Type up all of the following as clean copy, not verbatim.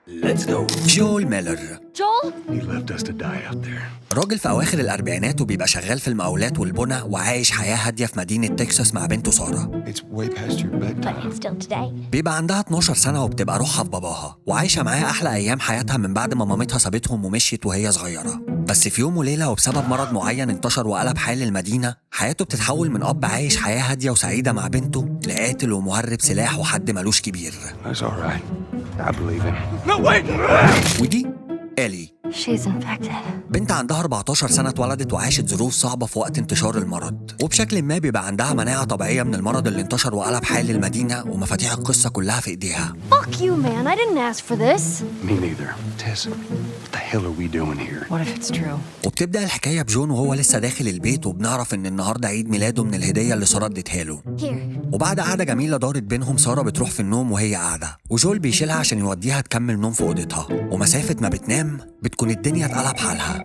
Let's go. جول ميلر Joel? He left us to die out there. راجل في أواخر الأربعينات وبيبقى شغال في المقاولات والبنى وعايش حياة هادية في مدينة تكساس مع بنته سارة. It's way past your But bedtime. it's still today. بيبقى عندها 12 سنة وبتبقى روحها في باباها وعايشة معاه أحلى أيام حياتها من بعد ما مامتها سابتهم ومشيت وهي صغيرة. بس في يوم وليلة وبسبب مرض معين انتشر وقلب حال المدينة، حياته بتتحول من أب عايش حياة هادية وسعيدة مع بنته لقاتل ومهرب سلاح وحد ملوش كبير. That's all right. I believe him. No, wait! ودي إلي، She's infected. بنت عندها 14 سنة اتولدت وعاشت ظروف صعبة في وقت انتشار المرض، وبشكل ما بيبقى عندها مناعة طبيعية من المرض اللي انتشر وقلب حال المدينة، ومفاتيح القصة كلها في إيديها. Fuck you, man. I didn't ask for this. Me neither. Tess, what the hell are we doing here? What if it's true? وبتبدأ الحكاية بجون وهو لسه داخل البيت، وبنعرف إن النهاردة عيد ميلاده من الهدية اللي سارة اديتها له. Here. وبعد قعدة جميلة دارت بينهم، سارة بتروح في النوم وهي قاعدة، وجول بيشيلها عشان يوديها تكمل نوم في أوضتها، ومسافة ما بتنام بتكون الدنيا اتقلب حالها.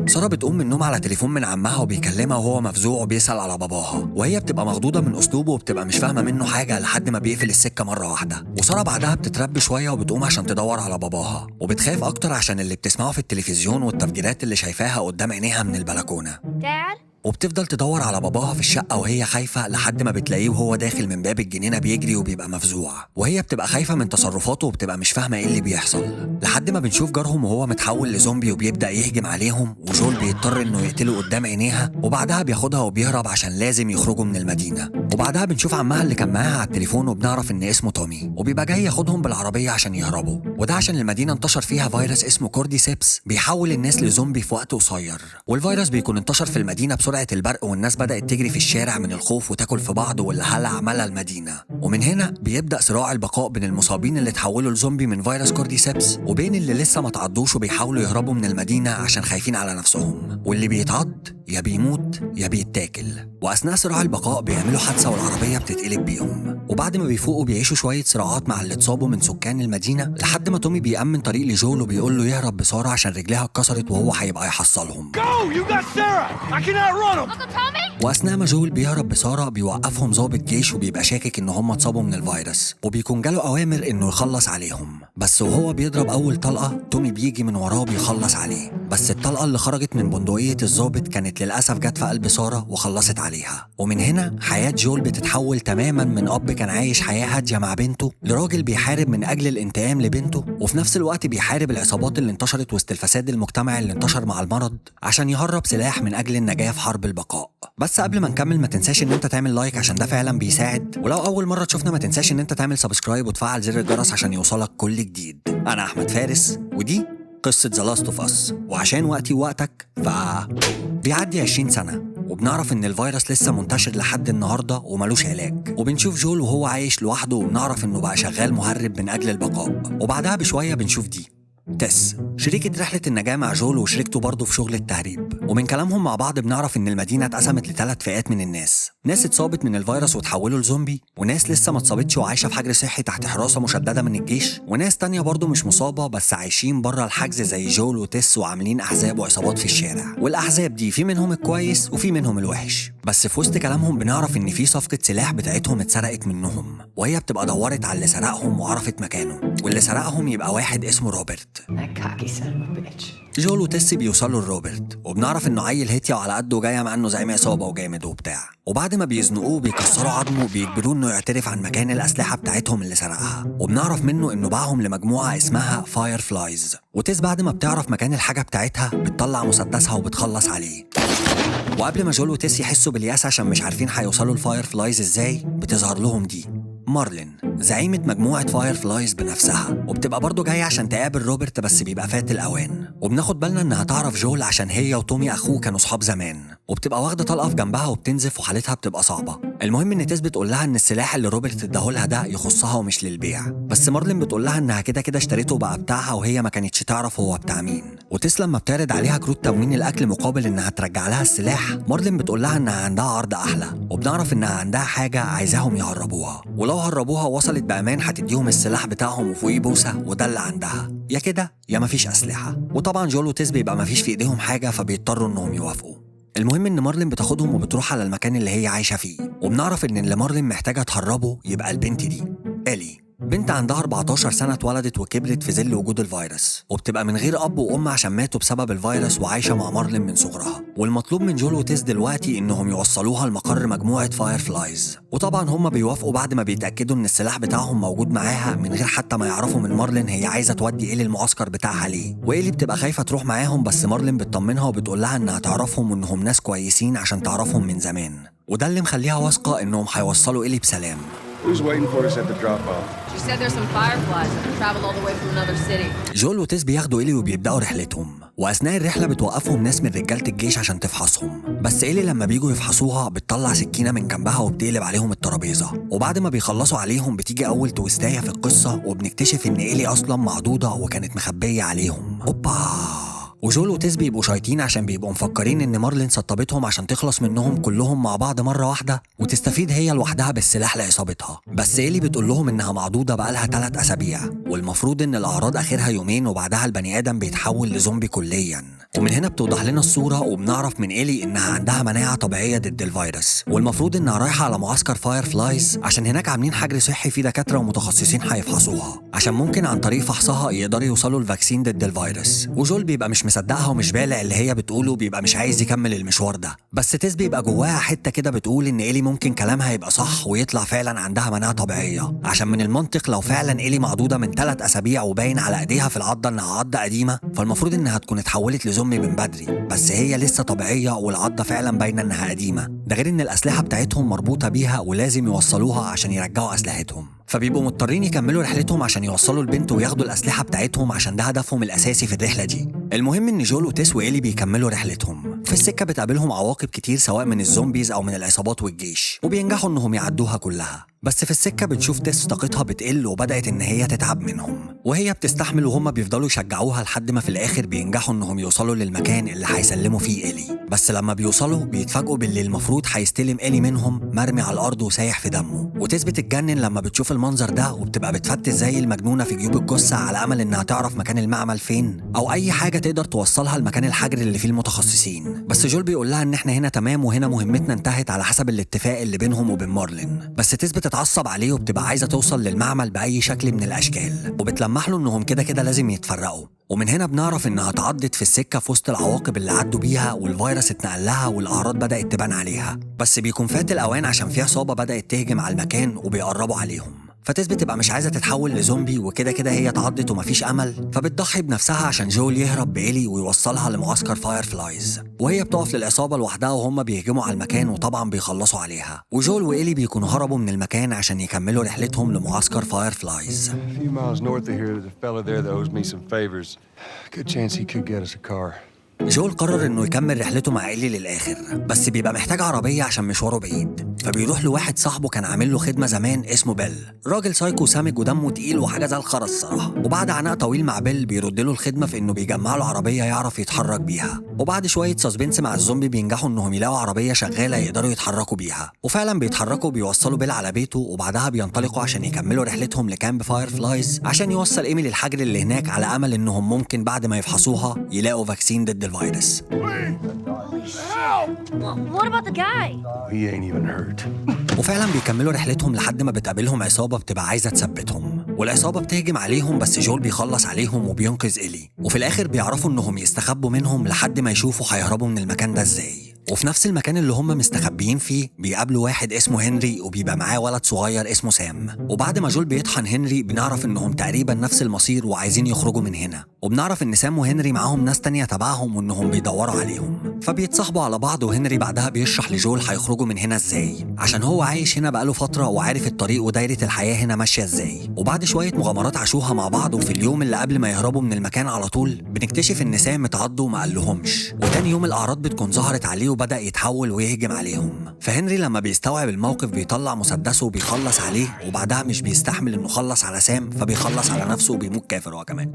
سارة بتقوم من النوم على تليفون من عمها وبيكلمها وهو مفزوع وبيسأل على باباها، وهي بتبقى مخضوضة من أسلوبه وبتبقى مش فاهمة منه حاجة لحد ما بيقفل السكة مرة واحدة. وسارة بعدها بتتربي شوية وبتقوم عشان تدور على باباها، وبتخاف أكتر عشان اللي بتسمعه في التلفزيون والتفجيرات اللي شايفاها قدام عينيها من البلكونة. Dad? وبتفضل تدور على باباها في الشقة وهي خايفة لحد ما بتلاقيه وهو داخل من باب الجنينة بيجري وبيبقى مفزوع، وهي بتبقى خايفة من تصرفاته وبتبقى مش فاهمة ايه اللي بيحصل، لحد ما بنشوف جارهم وهو متحول لزومبي وبيبدأ يهجم عليهم، وجول بيضطر انه يقتله قدام عينيها، وبعدها بياخدها وبيهرب عشان لازم يخرجوا من المدينة. وبعدها بنشوف عمها اللي كان معاها على التليفون وبنعرف ان اسمه تومي، وبيبقى جاي ياخدهم بالعربية عشان يهربوا، وده عشان المدينة انتشر فيها فيروس اسمه كورديسيبس بيحول الناس لزومبي في وقت قصير، والفيروس بيكون انتشر في المدينة بسرعة البرق، والناس بدأت تجري في الشارع من الخوف وتاكل في بعض، واللي هلع عملها المدينة. ومن هنا بيبدأ صراع البقاء بين المصابين اللي اتحولوا لزومبي من فيروس كورديسيبس وبين اللي لسه ما تعضوش وبيحاولوا يهربوا من المدينة عشان خايفين على نفسهم، واللي بيتعض يا بيموت يا بيتاكل. وأثناء صراع البقاء بيعملوا حادثة والعربية بتتقلب بيهم، وبعد ما بيفوقوا بيعيشوا شوية صراعات مع اللي اتصابوا من سكان المدينة، لحد ما تومي بيأمن طريق لجول وبيقول له يهرب بسارة عشان رجليها اتكسرت وهو هيبقى يحصلهم. Go! You got Sarah! I can outrun him! Uncle Tommy? واثناء ما جول بيهرب بسارة بيوقفهم ضابط جيش وبيبقى شاكك ان هم اتصابوا من الفيروس، وبيكون جاله اوامر انه يخلص عليهم، بس وهو بيضرب اول طلقة تومي بيجي من وراه بيخلص عليه، بس الطلقة اللي خرجت من بندقية الضابط كانت للاسف جت في قلب سارة وخلصت عليها. ومن هنا حياة جول بتتحول تماما من اب كان عايش حياة هادية مع بنته لراجل بيحارب من اجل الانتقام لبنته، وفي نفس الوقت بيحارب العصابات اللي انتشرت وسط الفساد المجتمعي اللي انتشر مع المرض عشان يهرب سلاح من اجل النجاة في حرب البقاء. بس قبل ما نكمل ما تنساش ان انت تعمل لايك عشان ده فعلا بيساعد، ولو اول مره تشوفنا ما تنساش ان انت تعمل سبسكرايب وتفعل زر الجرس عشان يوصلك كل جديد. انا احمد فارس ودي قصه ذا لاست اوف اس، وعشان وقتي ووقتك بيعدي 20 سنه وبنعرف ان الفيروس لسه منتشر لحد النهارده وملوش علاج، وبنشوف جول وهو عايش لوحده وبنعرف انه بقى شغال مهرب من اجل البقاء. وبعدها بشويه بنشوف دي تيس شريكة رحلة النجاة مع جول وشريكته برضه في شغل التهريب، ومن كلامهم مع بعض بنعرف إن المدينة اتقسمت ل3 فئات من الناس، ناس اتصابت من الفيروس وتحولوا لزومبي، وناس لسه ما اتصابتش وعايشة في حجر صحي تحت حراسة مشددة من الجيش، وناس تانية برضه مش مصابة بس عايشين بره الحجز زي جول وتيس وعاملين أحزاب وعصابات في الشارع، والأحزاب دي في منهم الكويس وفي منهم الوحش. بس في وسط كلامهم بنعرف إن في صفقة سلاح بتاعتهم اتسرقت منهم، وهي بتبقى دورت على اللي سرقهم وعرفت مكانه، واللي سرقهم يبقى واحد اسمه روبرت. That cocky son of a bitch. جول وتيس بيوصلوا لروبرت وبنعرف انه عيل هيتيا وعلى قده جايه مع انه زعيم عصابه وجامد وبتاع، وبعد ما بيزنقوه بيكسروا عظمه وبيجبروه انه يعترف عن مكان الاسلحه بتاعتهم اللي سرقها، وبنعرف منه انه باعهم لمجموعه اسمها فاير فلايز. وتيس بعد ما بتعرف مكان الحاجه بتاعتها بتطلع مسدسها وبتخلص عليه، وقبل ما جول وتيس يحسوا بالياس عشان مش عارفين هيوصلوا الفاير فلايز ازاي، بتظهر لهم دي مارلين زعيمة مجموعة فاير فلايز بنفسها، وبتبقى برضو جاية عشان تقابل روبرت بس بيبقى فات الأوان، وبناخد بالنا إنها تعرف جول عشان هي وتومي أخوه كانوا صحاب زمان، وبتبقى واخدة طلقة في جنبها وبتنزف وحالتها بتبقى صعبة. المهم إن تيس بتقول لها إن السلاح اللي روبرت اداهولها ده يخصها ومش للبيع، بس مارلين بتقول لها إنها كده كده اشتريته بقى بتاعها وهي ما كانتش تعرف هو بتاع مين. وتيس لما بتعرض عليها كروت تموين الأكل مقابل إنها ترجع لها السلاح، مارلين بتقول لها إنها عندها عرض أحلى، وبنعرف إنها عندها حاجة عايزاهم يهربوها، ولو هربوها وصلت بأمان هتديهم السلاح بتاعهم وفوقيه بوسة، وده اللي عندها، يا كده يا مفيش أسلحة. وطبعا جول وتيس بيبقى مفيش في إيديهم حاجة فبيضطروا إنهم يوافقوا. المهم إن مارلين بتاخدهم وبتروح على المكان اللي هي عايشة فيه، وبنعرف إن اللي مارلين محتاجة تهربه يبقى البنت دي إلي. بنت عندها 14 سنة اتولدت وكبرت في ظل وجود الفيروس، وبتبقى من غير أب وأم عشان ماتوا بسبب الفيروس، وعايشة مع مارلين من صغرها. والمطلوب من جول وتيس دلوقتي إنهم يوصلوها لمقر مجموعة فاير فلايز، وطبعا هم بيوافقوا بعد ما بيتأكدوا إن السلاح بتاعهم موجود معاها من غير حتى ما يعرفوا من مارلين هي عايزة تودي إيلي المعسكر بتاعها ليه. وإيلي بتبقى خايفة تروح معاهم، بس مارلين بتطمنها وبتقول لها إنها تعرفهم وإنهم ناس كويسين عشان تعرفهم من زمان، وده اللي مخليها واثقة إنهم هيوصلوا إيلي بسلام. Who's waiting for us at the drop-off? She said there's some fireflies that traveled all the way from another city. جول وتيس بياخدوا إيلي وبيبدأوا رحلتهم، وأثناء الرحلة بتوقفهم ناس من رجالة الجيش عشان تفحصهم، بس إيلي لما بيجوا يفحصوها بتطلع سكينة من جنبها وبتقلب عليهم الترابيزة. وبعد ما بيخلصوا عليهم بتيجي أول تويستاية في القصة، وبنكتشف إن إيلي أصلا معضوضة وكانت مخبية عليهم. أوبا! وجول وتيس بيبقوا شايطين عشان بيبقوا مفكرين ان مارلين سطبتهم عشان تخلص منهم كلهم مع بعض مره واحده وتستفيد هي لوحدها بالسلاح لعصابتها. بس إيلي بتقول لهم انها معضوضه بقالها 3 أسابيع، والمفروض ان الاعراض اخرها يومين وبعدها البني ادم بيتحول لزومبي كليا. ومن هنا بتوضح لنا الصوره وبنعرف من إيلي انها عندها مناعه طبيعيه ضد الفيروس، والمفروض انها رايحه على معسكر فاير فلايز عشان هناك عاملين حجر صحي فيه دكاتره ومتخصصين هيفحصوها عشان ممكن عن طريق فحصها يقدروا يوصلوا الفاكسين ضد الفيروس. وجول بيبقى مش مصدقها ومش بالع اللي هي بتقوله، بيبقى مش عايز يكمل المشوار ده. بس تيس بيبقى جواها حته كده بتقول ان إيلي ممكن كلامها يبقى صح ويطلع فعلا عندها مناعه طبيعيه، عشان من المنطق لو فعلا إيلي معضوضه من 3 أسابيع وباين على ايديها في العضه انها عضه قديمه، فالمفروض انها تكون اتحولت لزومبي من بدري، بس هي لسه طبيعيه والعضه فعلا باينه انها قديمه. ده غير ان الاسلحه بتاعتهم مربوطه بيها ولازم يوصلوها عشان يرجعوا اسلحتهم، فبيبقوا مضطرين يكملوا رحلتهم عشان يوصلوا البنت وياخدوا الأسلحة بتاعتهم عشان ده هدفهم الأساسي في الرحلة دي. المهم إن جول وتيس وإيلي بيكملوا رحلتهم. في السكة بتقابلهم عواقب كتير سواء من الزومبيز أو من العصابات والجيش، وبينجحوا إنهم يعدوها كلها. بس في السكة بتشوف تيس طاقتها بتقل وبدأت إن هي تتعب منهم، وهي بتستحمل وهم بيفضلوا يشجعوها لحد ما في الآخر بينجحوا إنهم يوصلوا للمكان اللي هيسلموا فيه إيلي. بس لما بيوصلوا بيتفاجئوا باللي المفروض هيستلم إيلي منهم مرمي على الأرض وسايح في دمه. وتيس بتتجنن لما بتشوف المنظر ده وبتبقى بتفتش زي المجنونة في جيوب الجثة على أمل إنها تعرف مكان المعمل فين أو أي حاجة تقدر توصلها لمكان الحجر اللي فيه المتخصصين. بس جول بيقول لها إن إحنا هنا تمام وهنا مهمتنا انتهت على حسب الاتفاق اللي بينهم وبين مارلين. بس تيس بتتعصب عليه وبتبقى عايزة توصل للمعمل بأي شكل من الأشكال، وبتلمح له إنهم كده لازم يتفرقوا. ومن هنا بنعرف إنها اتعضت في السكة في وسط العواقب اللي عدوا بيها، والفيروس اتنقل لها والأعراض بدأت تبان عليها. بس بيكون فات الأوان عشان في عصابة بدأت تهجم على المكان وبيقربوا عليهم، فتيس بتبقى مش عايزة تتحول لزومبي وكده هي اتعضت ومفيش أمل، فبتضحي بنفسها عشان جول يهرب بإيلي ويوصلها لمعسكر فاير فلايز. وهي بتقف للعصابة لوحدها وهم بيهجموا على المكان وطبعا بيخلصوا عليها، وجول وإيلي بيكونوا هربوا من المكان عشان يكملوا رحلتهم لمعسكر فاير فلايز. A few miles north of here, there's a fella there that owes me some favors. Good chance he could get us a car. جول قرر انه يكمل رحلته مع إيلي للاخر، بس بيبقى محتاج عربيه عشان مشواره بعيد، فبيروح لواحد صاحبه كان عامل له خدمه زمان اسمه بيل، راجل سايكو سامج ودمه تقيل وحاجه زي الخرس الصراحه. وبعد عناء طويل مع بيل بيرد له الخدمه في انه بيجمع له عربيه يعرف يتحرك بيها، وبعد شويه سسبنس مع الزومبي بينجحوا انهم يلاقوا عربيه شغاله يقدروا يتحركوا بيها، وفعلا بيتحركوا وبيوصلوا بيل على بيته، وبعدها بينطلقوا عشان يكملوا رحلتهم لكامب فاير فلايز عشان يوصل إيمي للحجر اللي هناك على امل انهم ممكن بعد ما يفحصوها يلاقوا فاكسين ضد الفيروس. What about the guy? He ain't even hurt. وفعلا بيكملوا رحلتهم لحد ما بتقابلهم عصابة بتبقى عايزة تثبتهم، والعصابة بتهجم عليهم بس جول بيخلص عليهم وبينقذ إيلي، وفي الآخر بيعرفوا إنهم يستخبوا منهم لحد ما يشوفوا هيهربوا من المكان ده إزاي. وفي نفس المكان اللي هم مستخبيين فيه بيقابلوا واحد اسمه هنري وبيبقى معاه ولد صغير اسمه سام، وبعد ما جول بيطحن هنري بنعرف إنهم تقريبا نفس المصير وعايزين يخرجوا من هنا، وبنعرف إن سام وهنري معاهم ناس تانية تبعهم وإنهم بيدوروا عليهم، فبيتصاحبوا على بعض. وهنري بعدها بيشرح لجول هيخرجوا من هنا إزاي عشان هو عايش هنا بقاله فترة وعارف الطريق ودايرة الحياة هنا ماشية إزاي. وبعد شوية مغامرات عاشوها مع بعض، وفي اليوم اللي قبل ما يهربوا من المكان على طول بنكتشف إن سام اتعض وما قالهمش، وتاني يوم الأعراض بتكون ظهرت عليه وبدأ يتحول ويهجم عليهم. فهنري لما بيستوعب الموقف بيطلع مسدسه وبيخلص عليه، وبعدها مش بيستحمل إنه خلص على سام فبيخلص على نفسه وبيموت كافر هو كمان.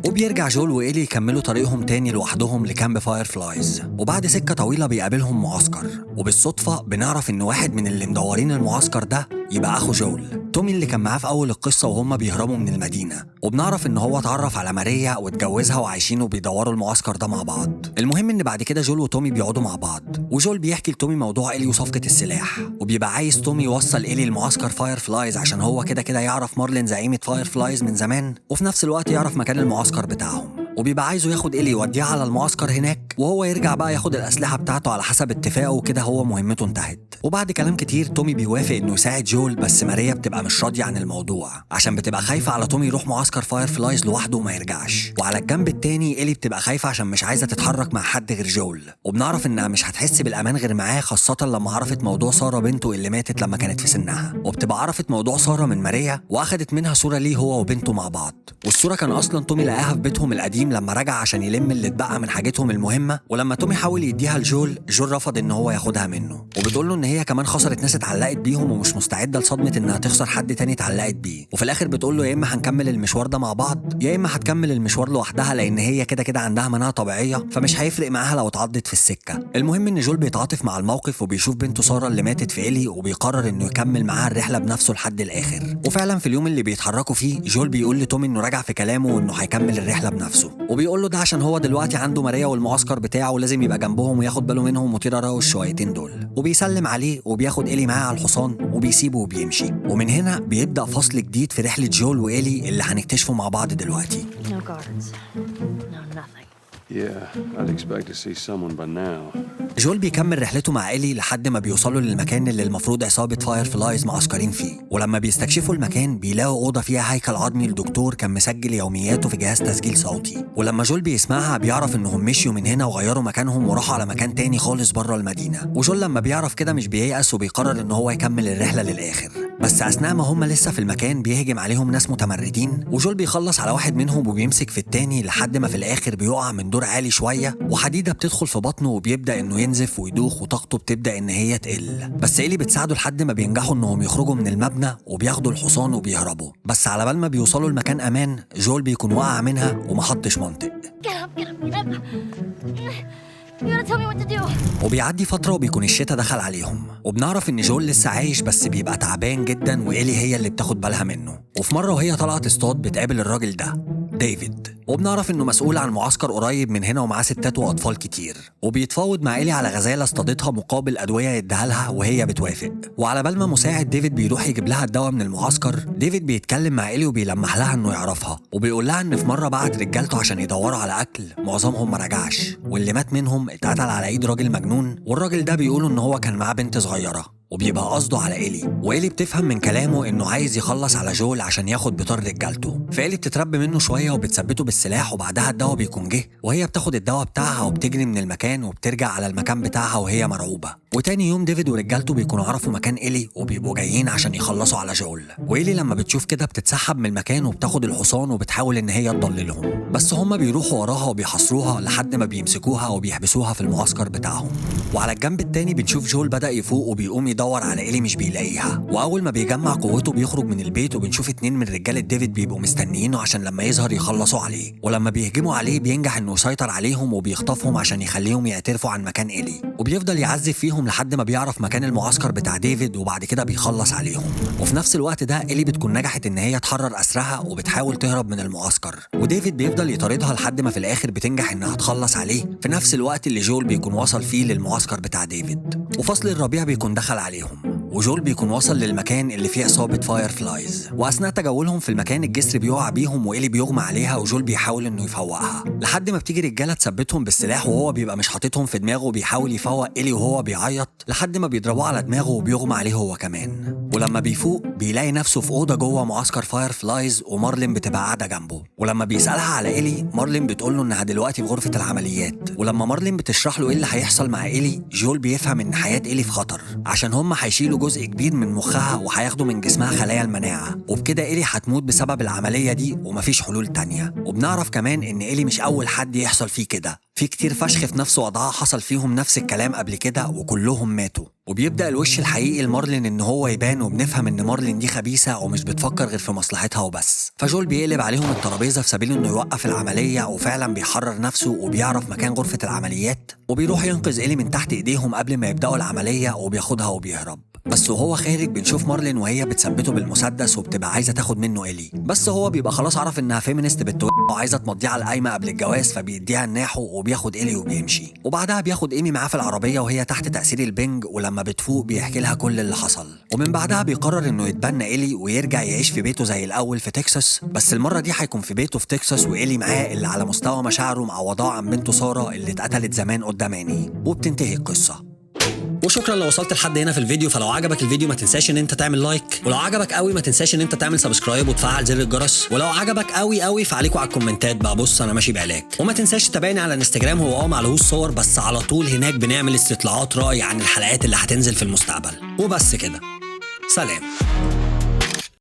وبيرجع جول وإيلي يكملوا طريقهم تاني لوحدهم لكامب فاير فلايز، وبعد سكة طويلة بيقابلهم معسكر، وبالصدفة بنعرف إن واحد من اللي مدورين المعسكر ده يبقى أخو جول تومي اللي كان معاه في أول القصة وهم بيهربوا من المدينة، وبنعرف إن هو اتعرف على ماريا واتجوزها وعايشين وبيدوروا المعسكر ده مع بعض. المهم إن بعد كده جول وتومي بيقعدوا مع بعض، وجول بيحكي لتومي موضوع إلي وصفقة السلاح، وبيبقى عايز تومي يوصل إلي المعسكر فاير فلايز عشان هو كده كده يعرف مارلين زعيمة فاير فلايز من زمان، وفي نفس الوقت يعرف مكان المعسكر بتاعهم، وبيبقى عايزه ياخد إلي يوديه على المعسكر هناك، وهو يرجع بقى ياخد الأسلحة بتاعته على حسب اتفاقه، وكده هو مهمته انتهت. وبعد كلام كتير تومي بيوافق إنه يساعد جول، بس ماريا بتبقى مش راضية عن الموضوع عشان بتبقى خايفة على تومي يروح معسكر فاير فلايز لوحده وما يرجعش. وعلى الجنب التاني إلي بتبقى خايفة عشان مش عايزة تتحرك مع حد غير جول، وبنعرف إنها مش هتحس بالأمان غير معاه، خاصة لما عرفت موضوع سارة بنته اللي ماتت لما كانت في سنها، وبتبقى عرفت موضوع سارة من ماريا وأخدت منها صورة ليه هو وبنته مع بعض. والصورة كان أصلا تومي لقاها في بيتهم القديم لما رجع عشان يلم اللي اتبقى من حاجتهم المهمة، ولما تومي حاول يديها لجول، جول رفض إن هو ياخدها منه، وبتقول له إن هي كمان خسرت ناس اتعلقت بيهم ومش مستعدة لصدمة إنها تخسر حد تاني اتعلقت بيه. وفي الآخر بتقول له يا إما هنكمل المشوار ده مع بعض يا إما هتكمل المشوار لوحدها، لأن هي كده كده عندها مناعة طبيعية فمش هيفرق معاها لو اتعضت في السكة. المهم إن جول بيتعاطف مع الموقف وبيشوف بنته سارة اللي ماتت في إلي، وبيقرر إنه يكمل معاها الرحلة بنفسه لحد الآخر. وفعلا في اليوم اللي بيتحركوا فيه جول بيقول لتومي إنه راجع في كلامه وإنه هيكمل الرحلة بنفسه، وبيقول له ده عشان هو دلوقتي عنده ماريا والمعسكر بتاعه ولازم يبقى جنبهم وياخد باله منهم وطير راو الشويتين دول. وبيسلم عليه وبياخد إلي معاه على الحصان وبيسيبه وبيمشي. ومن هنا بيبدأ فصل جديد في رحلة جول وإلي اللي هنكتشفه مع بعض دلوقتي. No guards. No nothing. Yeah, I'd expect to see someone by now. جول بيكمل رحلته مع إلي لحد ما بيوصلوا للمكان اللي المفروض عصابة فاير فلايز معسكرين فيه، ولما بيستكشفوا المكان بيلاقوا أوضة فيها هيكل عظمي لدكتور كان مسجل يومياته في جهاز تسجيل صوتي، ولما جول بيسمعها بيعرف إنهم مشيوا من هنا وغيروا مكانهم وراحوا على مكان تاني خالص بره المدينة. وجول لما بيعرف كده مش بييأس وبيقرر إن هو يكمل الرحلة للآخر، بس أثناء ما هم لسه في المكان بيهجم عليهم ناس متمردين، وجول بيخلص على واحد منهم وبيمسك في التاني لحد ما في الآخر بيقع من دور عالي شوية، وحديدة بتدخل في بطنه وبيبدأ إنه ينزف ويدوخ وطاقته بتبدأ إن هي تقل. بس إلي بتساعده لحد ما بينجحوا إنهم يخرجوا من المبنى وبياخدوا الحصان وبيهربوا، بس على بال ما بيوصلوا المكان أمان جول بيكون واقع منها ومحطش منطق. Get up. You gotta tell me what to do. وبيعدي فترة وبيكون الشتاء دخل عليهم، وبنعرف إن جول لسه عايش بس بيبقى تعبان جدا، وإلي هي اللي بتاخد بالها منه. وفي مرة وهي طلعت تصطاد بتقابل الراجل ده ديفيد، وبنعرف إنه مسؤول عن معسكر قريب من هنا ومعاه ستات وأطفال كتير، وبيتفاوض مع إلي على غزالة اصطادتها مقابل أدوية يديها لها وهي بتوافق. وعلى بال ما مساعد ديفيد بيروح يجيب لها الدواء من المعسكر، ديفيد بيتكلم مع إلي وبيلمح لها إنه يعرفها، وبيقول لها إن في مرة بعت رجالته عشان يدوروا على أكل معظمهم ما رجعش، واللي مات منهم اتقتل على إيد راجل مجنون، والراجل ده بيقولوا إن هو كان معاه بنت صغيرة، وبيبقى قصده على إلي. وإلي بتفهم من كلامه إنه عايز يخلص على جول عشان ياخد بطار رجالته، فإلي بتتربى منه شوية وبتثبته بالسلاح، وبعدها الدواء بيكون جه وهي بتاخد الدواء بتاعها وبتجري من المكان وبترجع على المكان بتاعها وهي مرعوبة. وتاني يوم ديفيد ورجالته بيكونوا عرفوا مكان إلي وبيبقوا جايين عشان يخلصوا على جول، وإلي لما بتشوف كده بتتسحب من المكان وبتاخد الحصان وبتحاول إن هي تضللهم، بس هما بيروحوا وراها وبيحاصروها لحد ما بيمسكوها وبيحبسوها في المعسكر بتاعهم. وعلى الجنب التاني بنشوف جول بدأ يفوق وبيقوم يدور على إلي مش بيلاقيها، وأول ما بيجمع قوته بيخرج من البيت، وبنشوف 2 من رجالة ديفيد بيبقوا مستنيينه عشان لما يظهر يخلصوا عليه، ولما بيهجموا عليه بينجح إنه يسيطر عليهم وبيخطفهم عشان يخليهم يعترفوا عن مكان إلي، وبيفضل يعذب فيهم لحد ما بيعرف مكان المعسكر بتاع ديفيد، وبعد كده بيخلص عليهم. وفي نفس الوقت ده إلي بتكون نجحت إن هي تحرر أسرها وبتحاول تهرب من المعسكر، وديفيد بيفضل يطاردها لحد ما في الآخر بتنجح إنها تخلص عليه في نفس الوقت اللي جول بيكون وصل فيه للمعسكر بتاع ديفيد. وفصل الربيع بيكون دخل عليهم، وجول بيكون وصل للمكان اللي فيه عصابة فاير فلايز، وأثناء تجولهم في المكان الجسر بيقع بيهم وإلي بيغمى عليها، وجول بيحاول إنه يفوقها لحد ما بتيجي رجالة تثبتهم بالسلاح، وهو بيبقى مش حاططهم في دماغه وبيحاول يفوق إلي وهو بيعيط لحد ما بيضربوه على دماغه وبيغمى عليه هو كمان. ولما بيفوق بيلاقي نفسه في أوضة جوه معسكر فاير فلايز، ومارلين بتبقى قاعدة جنبه، ولما بيسألها على إلي مارلين بتقوله إنها دلوقتي في غرفة العمليات. ولما مارلين بتشرح له إيه اللي هيحصل مع إلي، جول بيفهم إن حياة إلي في خطر عشان هم هيشيلوا جزء كبير من مخها وهياخدوا من جسمها خلايا المناعة، وبكده إلي هتموت بسبب العملية دي ومفيش حلول تانية. وبنعرف كمان إن إلي مش أول حد يحصل فيه كده، في كتير فشخ في نفس وضعها حصل فيهم نفس الكلام قبل كده وكلهم ماتوا. وبيبدأ الوش الحقيقي لمارلين إن هو يبان، وبنفهم إن مارلين دي خبيثة ومش بتفكر غير في مصلحتها وبس. فجول بيقلب عليهم الترابيزة في سبيل إنه يوقف العملية، وفعلا بيحرر نفسه وبيعرف مكان غرفة العمليات، وبيروح ينقذ إلي من تحت إيديهم قبل ما يبدأوا العملية، وبياخدها وبيهرب. بس وهو خارج بنشوف مارلين وهي بتثبته بالمسدس وبتبقى عايزه تاخد منه إيلي، بس هو بيبقى خلاص عرف انها فيمينست بنت وعايزه تمضيه على القايمه قبل الجواز، فبيديها الناحو وبياخد إيلي وبيمشي. وبعدها بياخد إيمي معاه في العربيه وهي تحت تاثير البنج، ولما بتفوق بيحكي لها كل اللي حصل. ومن بعدها بيقرر انه يتبنى إيلي ويرجع يعيش في بيته زي الاول في تكساس، بس المره دي هيكون في بيته في تكساس وإيلي معاه اللي على مستوى مشاعره معوضاه عن بنته ساره اللي اتقتلت زمان قدام عينيه. وبتنتهي القصه. وشكرا لو وصلت لحد هنا في الفيديو. فلو عجبك الفيديو ما تنساش ان انت تعمل لايك، ولو عجبك قوي ما تنساش ان انت تعمل سبسكرايب وتفعل زر الجرس، ولو عجبك قوي فعليكوا على الكومنتات بقى بص انا ماشي بعلاج. وما تنساش تتابعني على الانستجرام، هو معلهوش صور بس على طول هناك بنعمل استطلاعات رأي عن الحلقات اللي هتنزل في المستقبل. وبس كده، سلام.